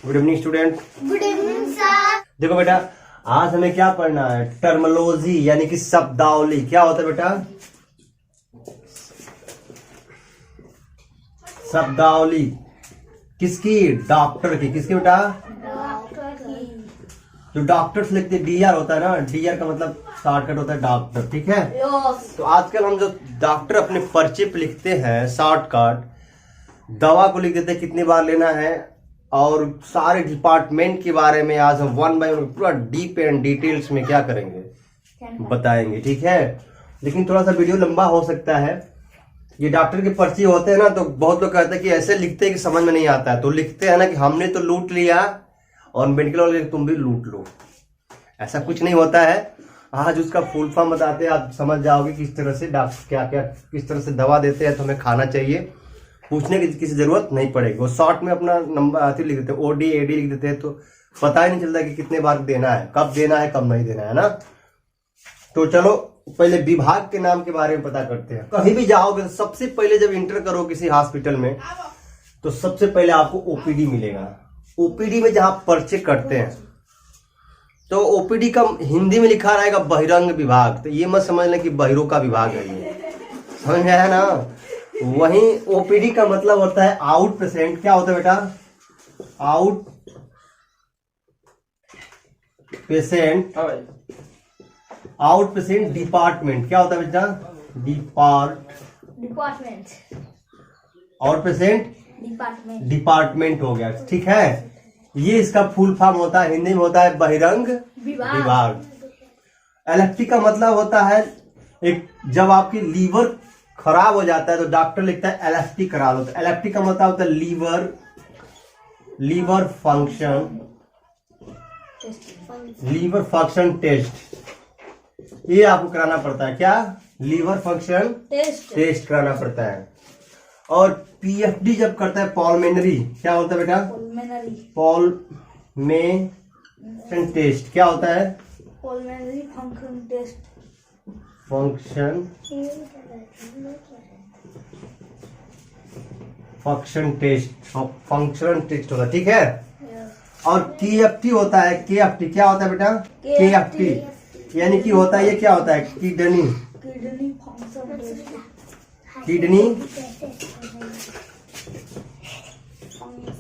Good evening student. Good evening sir. देखो बेटा, आज हमें क्या पढ़ना है? टर्मोलॉजी यानी कि शब्दावली। क्या होता है बेटा? शब्दावली किसकी? डॉक्टर की। किसकी बेटा? डॉक्टर की। जो डॉक्टर्स लिखते डीआर होता है ना, डीआर का मतलब शॉर्टकट होता है डॉक्टर। ठीक है। तो आजकल हम जो डॉक्टर अपने पर्चे पे लिखते हैं शॉर्टकट, दवा को लिख देते हैं कितनी बार लेना है, और सारे डिपार्टमेंट के बारे में आज हम वन बाय वन पूरा डीप एंड डिटेल्स में क्या करेंगे, बताएंगे। ठीक है। लेकिन थोड़ा सा वीडियो लंबा हो सकता है। ये डॉक्टर के पर्ची होते हैं ना, तो बहुत लोग कहते हैं कि ऐसे लिखते हैं कि समझ में नहीं आता है, तो लिखते हैं ना कि हमने तो लूट लिया और मेडिकल वाले तुम भी लूट लो। ऐसा कुछ नहीं होता है। आज उसका फुल फॉर्म बताते हैं, आप समझ जाओगे किस तरह से डॉक्टर क्या क्या किस तरह से दवा देते हैं, तो हमें खाना चाहिए, पूछने की किसी जरूरत नहीं पड़ेगी। वो शॉर्ट में अपना नंबर लिख देते हैं, ओडी एडी लिख देते हैं, तो पता ही नहीं चलता कि कितने बार देना है, कब देना है, कब नहीं देना है ना। तो चलो पहले विभाग के नाम के बारे में पता करते हैं। कहीं भी जाओगे तो सबसे पहले जब इंटर करो किसी हॉस्पिटल में, तो सबसे पहले आपको ओपीडी मिलेगा। ओपीडी में जहां पर्चे कटते हैं, तो ओपीडी का हिंदी में लिखा रहेगा बहिरंग विभाग। तो ये मत समझना कि बहिरों का विभाग है ये, समझ में आया ना। वहीं ओपीडी का मतलब होता है आउट पेशेंट। क्या होता है बेटा? Out patient. Out patient department. क्या होता है बेटा? डिपार्टमेंट। आउट पेशेंट डिपार्टमेंट हो गया। ठीक है। ये इसका फुल फॉर्म होता है, हिंदी में होता है बहिरंग विभाग। एलएफटी का मतलब होता है एक, जब आपकी लीवर खराब हो जाता है तो डॉक्टर लिखता है एलएफटी करा लो। तो एलएफटी का मतलब होता है लीवर फंक्शन टेस्ट। ये आपको कराना पड़ता है। क्या? लीवर फंक्शन टेस्ट कराना पड़ता है। और पीएफडी जब करता है पॉल्मेनरी। क्या होता है बेटा? पॉल्मेशन टेस्ट। क्या होता है? पॉल्मेनरी फंक्शन टेस्ट। फंक्शन टेस्ट होता है। ठीक है। और केएफटी होता है। केएफटी क्या होता है बेटा? केएफटी यानी कि होता है, ये क्या होता है? Kidney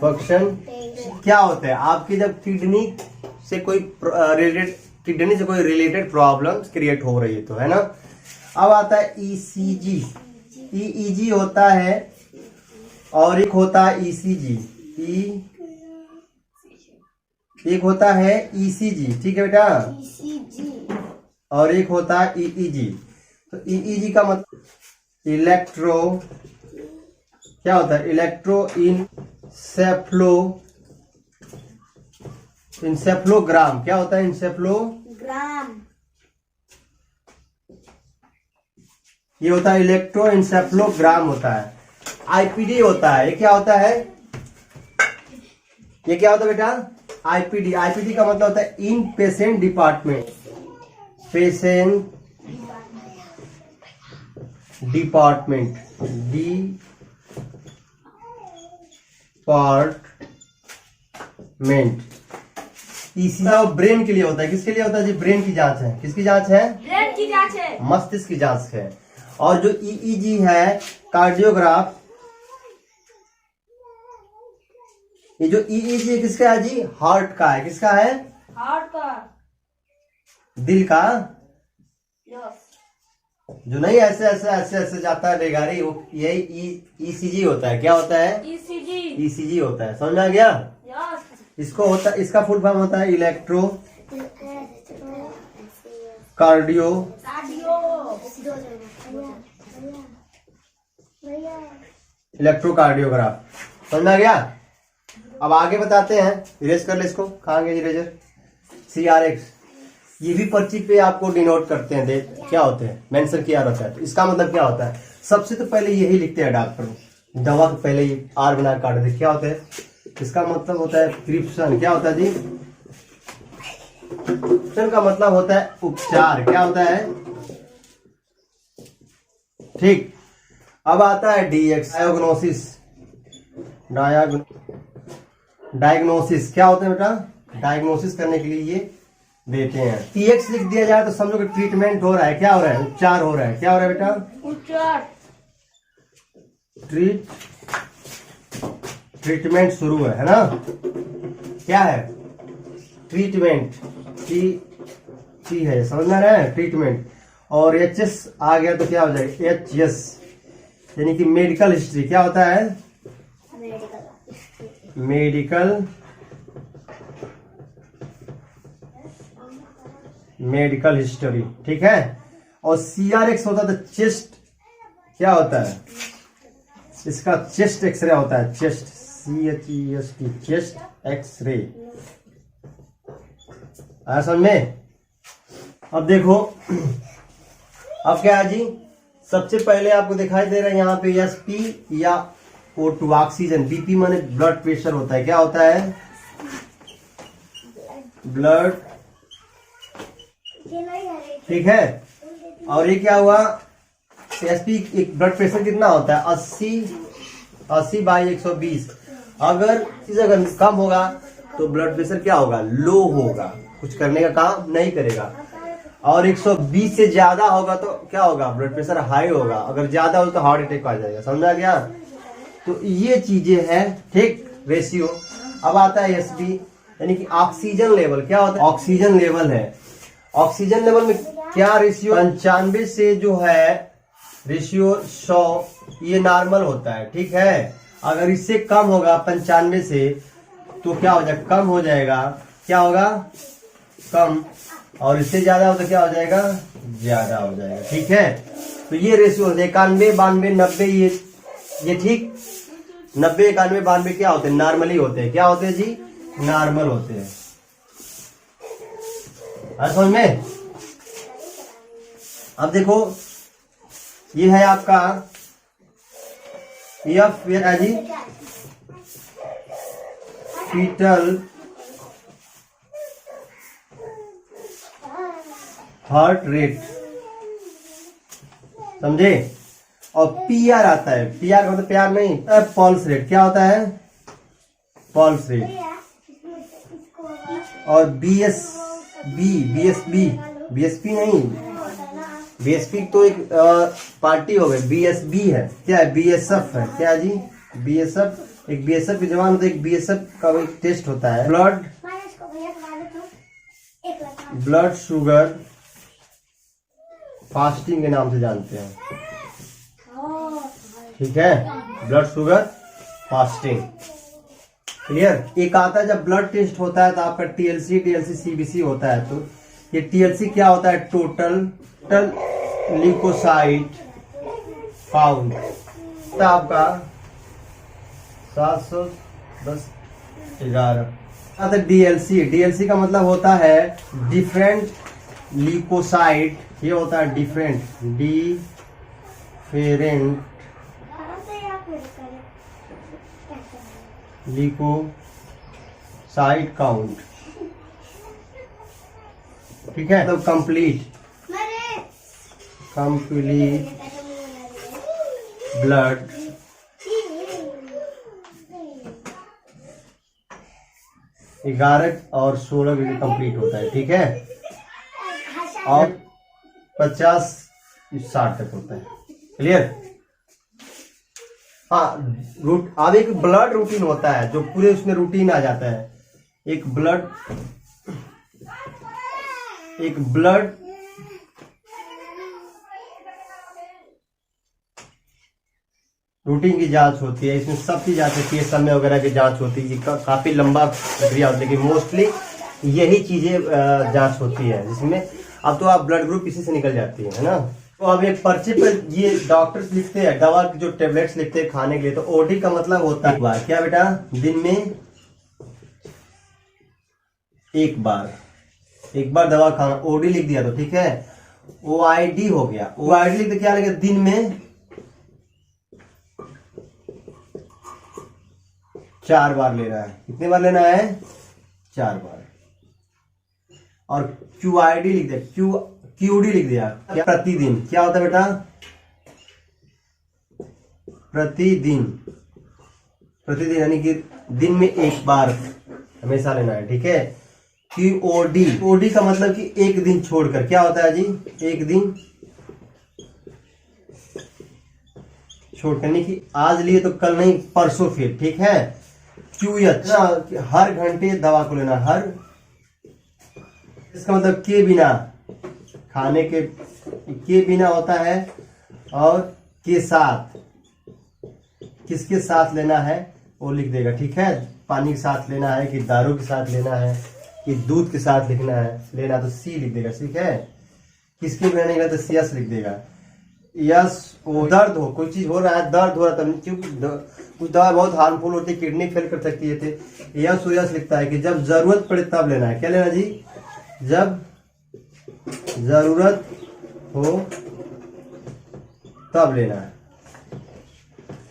function. क्या होता है? आपकी जब किडनी से कोई रिलेटेड प्रॉब्लम क्रिएट हो रही है तो, है ना। अब आता है ईसीजी। ईईजी होता है और एक होता है ईसीजी। एक होता है ईसीजी। ठीक है बेटा। और एक होता है ईईजी। तो ईईजी का मतलब क्या होता है? इंसेफ्लोग्राम। क्या होता है? इंसेफ्लोग्राम। ये होता है इलेक्ट्रोइंसेफ्लोग्राम होता है। आईपीडी होता है। ये क्या होता है? ये क्या होता है बेटा? आईपीडी। आईपीडी का मतलब होता है इन पेशेंट डिपार्टमेंट। ईसीजी ब्रेन के लिए होता है। किसके लिए होता है जी? ब्रेन की जांच है। किसकी जांच है? ब्रेन की जांच है। मस्तिष्क की जांच है। और जो ईईजी है कार्डियोग्राफ, ये जो ईईजी किसका है जी? हार्ट का है। किसका है? हार्ट का। दिल का। जो नहीं ऐसे ऐसे ऐसे ऐसे जाता है बेगारी, वो यही ईसीजी होता है। क्या होता है? ईसीजी होता है। समझ आ गया? इसको होता है, इसका फुल फॉर्म होता है इलेक्ट्रोकार्डियोग्राफ। समझ आ गया? अब आगे बताते हैं। इरेज कर ले इसको। कहाँ गया इरेजर? CRX। ये भी पर्ची पे आपको डिनोट करते हैं, क्या होते हैं, मेंशन किया रहता है। तो इसका मतलब क्या होता है? सबसे तो पहले यही लिखते हैं डॉक्टर, दवा के पहले ही आर बना काट दे। क्या होता है? इसका मतलब होता है प्रिस्क्रिप्शन। क्या होता है जी? प्रिस्क्रिप्शन का मतलब होता है उपचार। क्या होता है? ठीक। अब आता है DX, डायग्नोसिस। डायग्नोसिस क्या होता है बेटा? डायग्नोसिस करने के लिए ये देते हैं। TX लिख दिया जाए तो समझो कि ट्रीटमेंट हो रहा है। क्या हो रहा है? उपचार हो रहा है। क्या हो रहा है बेटा? उपचार। ट्रीटमेंट शुरू है ना? क्या है? ट्रीटमेंट। टी है, समझना है ट्रीटमेंट। और HS आ गया तो क्या हो जाएगा? HS यानी कि मेडिकल हिस्ट्री। क्या होता है? मेडिकल हिस्ट्री, ठीक है। और CRX होता था चेस्ट। क्या होता है? इसका चेस्ट एक्सरे होता है। Chest, CHEST, chest X-ray. आया समझ में? अब देखो, अब क्या है जी? सबसे पहले आपको दिखाई दे रहा है यहाँ पे SP या O2 ऑक्सीजन। BP माने ब्लड प्रेशर होता है। क्या होता है? ब्लड, ठीक है। और ये क्या हुआ? SP एक ब्लड प्रेशर कितना होता है? 80/120। अगर इस अगर कम होगा तो ब्लड प्रेशर क्या होगा? लो होगा, कुछ करने का काम नहीं करेगा। और 120 से ज्यादा होगा तो क्या होगा? ब्लड प्रेशर हाई होगा। अगर ज्यादा हो तो हार्ट अटैक आ जाएगा। समझा गया? तो ये चीजें हैं, ठीक, रेशियो। अब आता है SP यानी कि ऑक्सीजन लेवल। क्या होता है? ऑक्सीजन लेवल है। ऑक्सीजन लेवल में क्या रेशियो? 95 से जो है रेशियो 100, ये नॉर्मल होता है, ठीक है। अगर इससे कम होगा 95 से तो क्या हो जाएगा? कम हो जाएगा। क्या होगा? कम। और इससे ज्यादा हो तो क्या हो जाएगा? ज्यादा हो जाएगा, ठीक है। तो ये रेशियो 91, 92, 90, ये ठीक। 90, 91, 92 क्या होते हैं? नॉर्मली होते हैं। क्या होते हैं जी? नॉर्मल होते हैं। समझ में? अब देखो, ये है आपका F है जी फीटल हार्ट रेट, समझे। और PR आता है। PR का मतलब प्यार नहीं, पल्स रेट। क्या होता है? Pulse rate. और BSB नहीं, BSP तो एक पार्टी हो गई। BSB है। क्या है? BSF है। क्या जी? BSF। एक BSF के जवान होता है, एक BSF का एक टेस्ट होता है। ब्लड शुगर फास्टिंग के नाम से जानते हैं, ठीक है। Blood sugar fasting, clear. एक आता है जब ब्लड टेस्ट होता है तो आपका TLC, CBC होता है। तो ये TLC क्या होता है? Total leucocyte count. आपका 710/11। आता है DLC का मतलब होता है डिफरेंट ल्यूकोसाइट। ये होता है डिफरेंट ल्यूकोसाइट काउंट, ठीक है। तो कंप्लीट ब्लड ग्यारह और 16 बजे कंप्लीट होता है, ठीक है। और 50-60 तक होता है, क्लियर। हाँ, अब एक ब्लड रूटीन होता है जो पूरे उसमें रूटीन आ जाता है। एक ब्लड रूटीन की जांच होती है। इसमें सब की जांच होती है, समय वगैरह की जांच होती है। काफी लंबा प्रक्रिया होती है, लेकिन मोस्टली यही चीजें जांच होती है जिसमें अब तो आप ब्लड ग्रुप इसी से निकल जाती है ना। तो अब एक पर्चे पर ये डॉक्टर्स लिखते हैं दवा की जो टेबलेट्स लिखते हैं खाने के लिए। तो OD का मतलब होता है क्या बेटा? दिन में एक बार दवा खाना। OD लिख दिया तो ठीक है। OID हो गया। OID लिख तो क्या लगेगा? दिन में 4 बार लेना है। कितने बार लेना है? 4 बार। और QID लिख दिया, QD लिख दिया क्या? प्रतिदिन। क्या होता है बेटा? प्रतिदिन, प्रतिदिन यानी कि दिन में एक बार हमेशा लेना है, ठीक है। QOD, OD का मतलब कि एक दिन छोड़कर, क्या होता है जी, एक दिन छोड़कर, यानी कि आज लिए तो कल नहीं परसों फिर, ठीक है। QH ना, हर घंटे दवा को लेना, हर, इसका मतलब के बिना, खाने के बिना होता है, और के साथ, किसके साथ लेना है वो लिख देगा, ठीक है। पानी के साथ लेना है कि दारू के साथ लेना है कि दूध के साथ लिखना है, लेना तो सी लिख देगा, ठीक है। किसके बिना नहीं तो CS लिख देगा। यस, वो दर्द हो, कोई चीज हो रहा है, दर्द हो रहा है, क्योंकि कुछ दवा बहुत हार्मफुल होती है, किडनी फेल कर सकती है, यस लिखता है कि जब जरूरत पड़े तब लेना है। क्या लेना जी, जब जरूरत हो तब लेना है।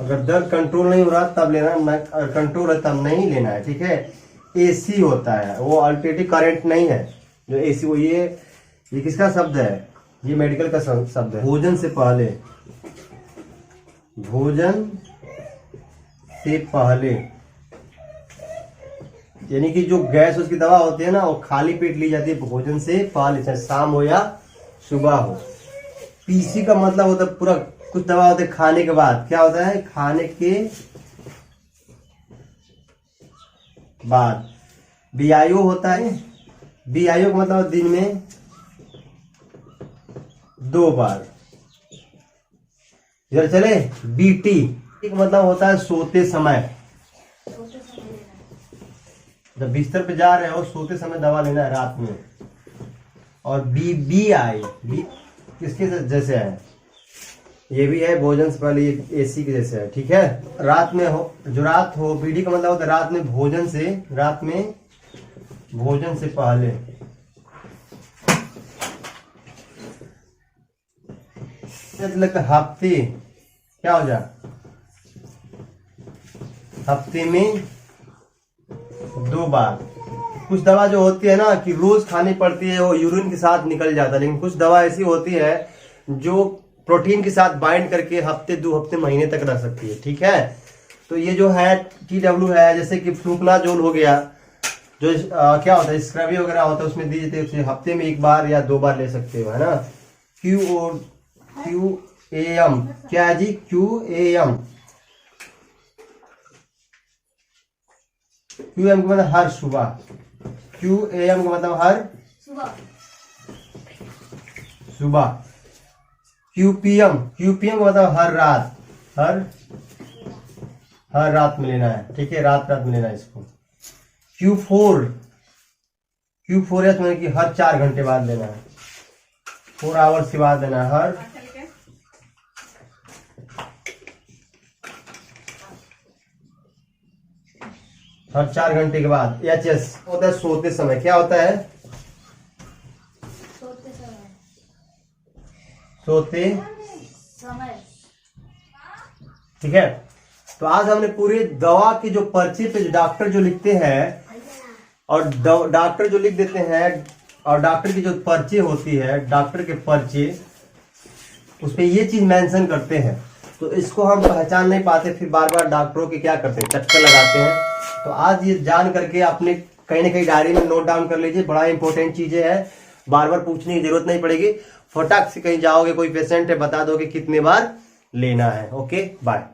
अगर दर्द कंट्रोल नहीं हो रहा तब लेना, अगर कंट्रोल है तब नहीं लेना है, ठीक है। AC होता है, वो अल्टरनेटिव करंट नहीं है जो AC, वो ये किसका शब्द है, ये मेडिकल का शब्द है। भोजन से पहले, भोजन से पहले यानी कि जो गैस उसकी दवा होती है ना, वो खाली पेट ली जाती है भोजन से पहले, चाहे शाम हो या सुबह हो। PC का मतलब होता है पूरा, कुछ दवा होते है खाने के बाद, क्या होता है, खाने के बाद। BIO होता है, BIO का मतलब दिन में 2 बार। इधर चले, BT का मतलब होता है सोते समय, जब बिस्तर पे जा रहे हो सोते समय दवा लेना है रात में। और BI किसके जैसे है, ये भी है भोजन से पहले, ये AC के जैसे है, ठीक है। रात में हो, जो रात हो, BD का मतलब होता है रात में भोजन से, रात में भोजन से पहले। लगता है हफ्ते, क्या हो जाए, हफ्ते में 2 बार। कुछ दवा जो होती है ना कि रोज खानी पड़ती है, वो यूरिन के साथ निकल जाता है, लेकिन कुछ दवा ऐसी होती है जो प्रोटीन के साथ बाइंड करके हफ्ते 2 हफ्ते महीने तक रख सकती है, ठीक है। तो ये जो है TW है, जैसे कि फ्लूकनाजोल हो गया, जो क्या होता है स्क्रबी वगैरह होता है, उसमें दी जाती है, हफ्ते में 1 बार या 2 बार ले सकते हो, है ना। QAM क्या है जी, QAM का मतलब हर सुबह, QAM का मतलब हर सुबह। QPM का मतलब हर रात, हर रात में लेना है, ठीक है, रात में लेना है इसको। Q4 है तो कि हर 4 घंटे बाद लेना है, 4 आवर्स के बाद लेना है, हर 4 घंटे के बाद। HS होता है सोते समय, क्या होता है, सोते समय, ठीक है। तो आज हमने पूरे दवा की जो पर्ची पे डॉक्टर जो लिखते हैं, और डॉक्टर जो लिख देते हैं, और डॉक्टर की जो पर्ची होती है, डॉक्टर के पर्चे, उस पे ये चीज मेंशन करते हैं, तो इसको हम पहचान नहीं पाते, फिर बार बार डॉक्टरों के क्या करते हैं, चक्कर लगाते हैं। तो आज ये जान करके आपने कहीं ना कहीं डायरी में नोट डाउन कर लीजिए, बड़ा इंपॉर्टेंट चीजें हैं, बार बार पूछने की जरूरत नहीं पड़ेगी। फटाक से कहीं जाओगे, कोई पेशेंट है, बता दोगे कितने बार लेना है। Okay, bye.